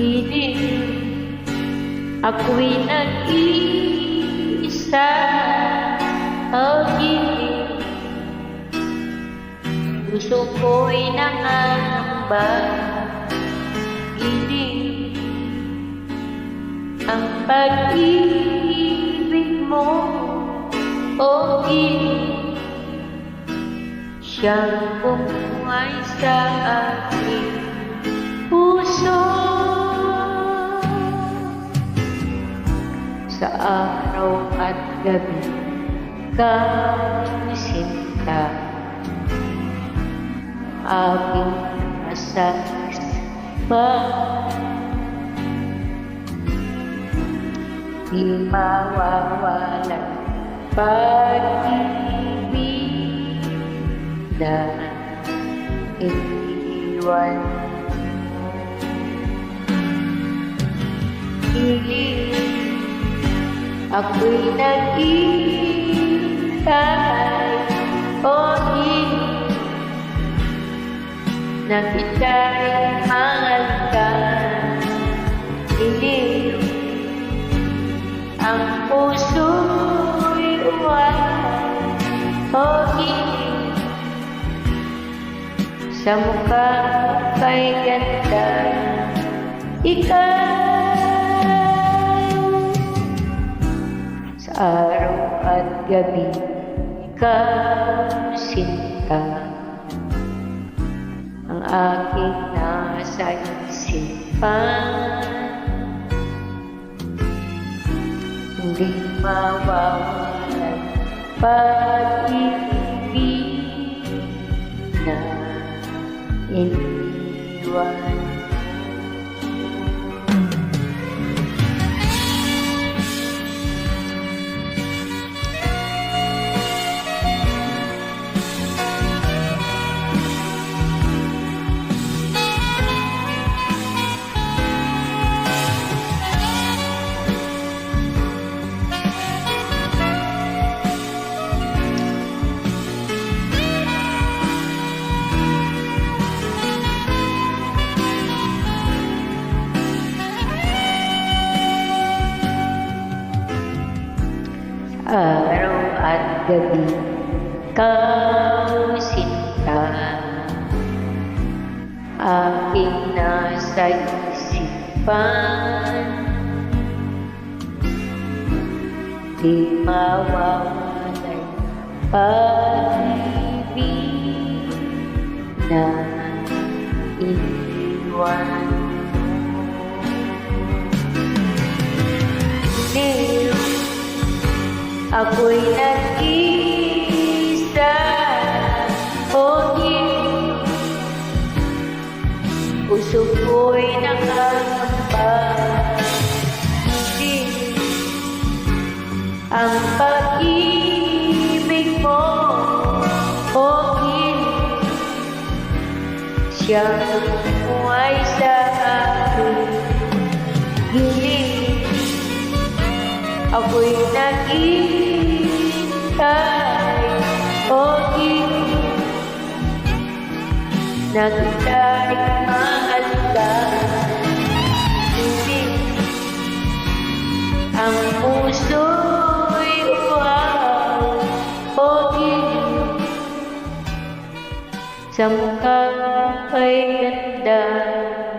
Piling ako'y nag-iisa pag-ibig. Puso ko'y nangangamba. Piling ang pag-ibig mo, o piling siyang bumuhay sa aking puso. Sa araw at gabi kang sinta, aking nasasama. Di mawawalan pag-ibig na iniwan. Piling ako'y nag-iintay, o piling na kita'y mahal ka. Piling ang puso'y uwan, o piling sa mukha kay ganda. Ikaw sa araw at gabi ikaw sinta, ang aking nasa isipan. Hindi mawawalan pag-ibig na iniwan. Araw at gabi ikaw sinta, aking nasa isipan. Di mawawalan pag-ibig na iniwan. Ako'y nag-iisa, o piling puso ko'y nakangamba. Piling ang pag-ibig mo, o piling siyang bumuhay sa aking giling. Ako'y nag-iintay, o piling na kita'y mahal ka. Piling ang puso'y uhaw, o piling sa mukha kay ganda.